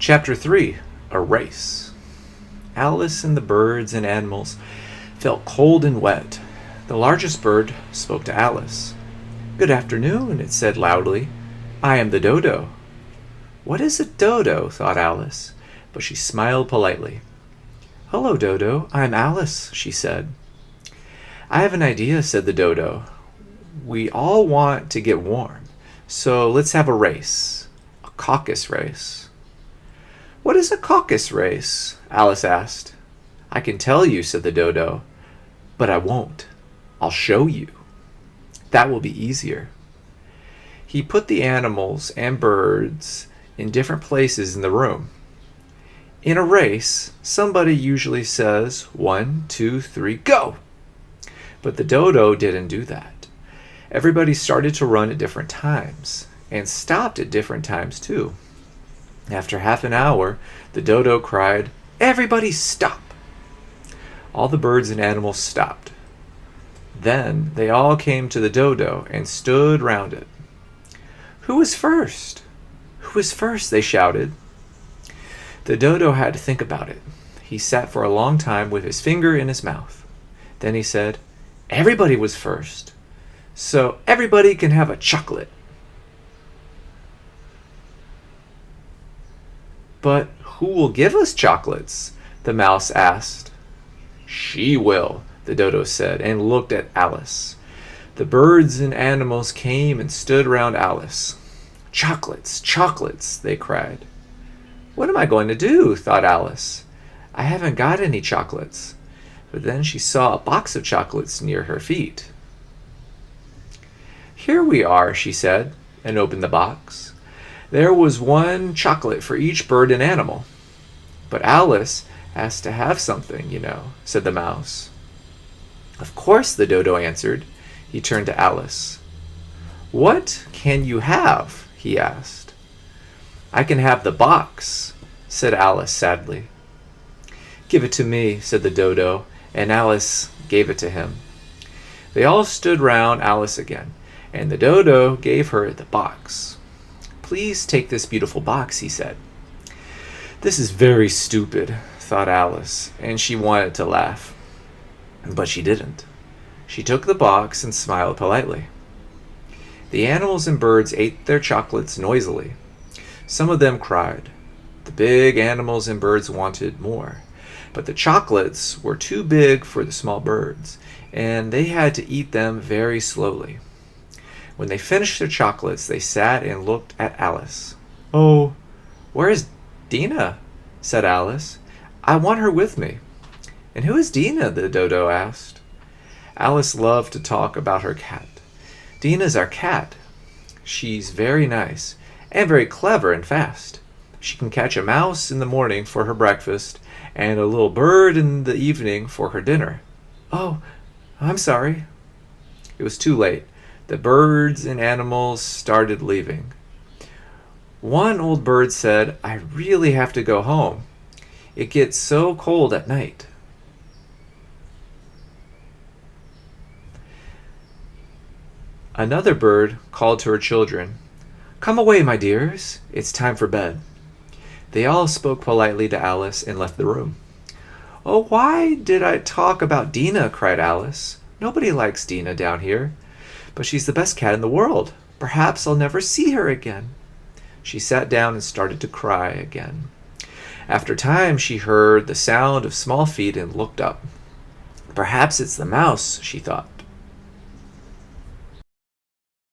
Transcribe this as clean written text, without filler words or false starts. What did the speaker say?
Chapter 3: A Race. Alice and the birds and animals felt cold and wet. The largest bird spoke to Alice. "Good afternoon," it said loudly. "I am the dodo." "What is a dodo?" thought Alice, but she smiled politely. "Hello, Dodo. I'm Alice," she said. "I have an idea," said the dodo. "We all want to get warm, so let's have a race. A caucus race." "What is a caucus race?" Alice asked. "I can tell you," said the dodo, "but I won't. I'll show you. That will be easier." He put the animals and birds in different places in the room. In a race, somebody usually says 1, 2, 3, go! But the dodo didn't do that. Everybody started to run at different times, and stopped at different times too. After half an hour, the dodo cried, "Everybody stop!" All the birds and animals stopped. Then they all came to the dodo and stood round it. "Who is first? Who is first?" they shouted. The dodo had to think about it. He sat for a long time with his finger in his mouth. Then he said, "Everybody was first, so everybody can have a chocolate." "But who will give us chocolates?" the mouse asked. "She will," the dodo said, and looked at Alice. The birds and animals came and stood round Alice. "Chocolates, chocolates," they cried. "What am I going to do?" thought Alice. "I haven't got any chocolates." But then she saw a box of chocolates near her feet. "Here we are," she said, and opened the box. There was one chocolate for each bird and animal. "But Alice has to have something, you know," said the mouse. "Of course," the dodo answered. He turned to Alice. "What can you have?" he asked. "I can have the box," said Alice sadly. "Give it to me," said the dodo, and Alice gave it to him. They all stood round Alice again, and the dodo gave her the box. "Please take this beautiful box," he said. "This is very stupid," thought Alice, and she wanted to laugh. But she didn't. She took the box and smiled politely. The animals and birds ate their chocolates noisily. Some of them cried. The big animals and birds wanted more, but the chocolates were too big for the small birds, and they had to eat them very slowly. When they finished their chocolates, they sat and looked at Alice. "Oh, where is Dina?" said Alice. "I want her with me." "And who is Dina?" the dodo asked. Alice loved to talk about her cat. "Dina's our cat. She's very nice, and very clever and fast. She can catch a mouse in the morning for her breakfast, and a little bird in the evening for her dinner." "Oh, I'm sorry." It was too late. The birds and animals started leaving. One old bird said, "I really have to go home. It gets so cold at night." Another bird called to her children, "Come away, my dears. It's time for bed." They all spoke politely to Alice and left the room. "Oh, why did I talk about Dina?" cried Alice. "Nobody likes Dina down here. But she's the best cat in the world. Perhaps I'll never see her again." She sat down and started to cry again. After a time, she heard the sound of small feet and looked up. "Perhaps it's the mouse," she thought.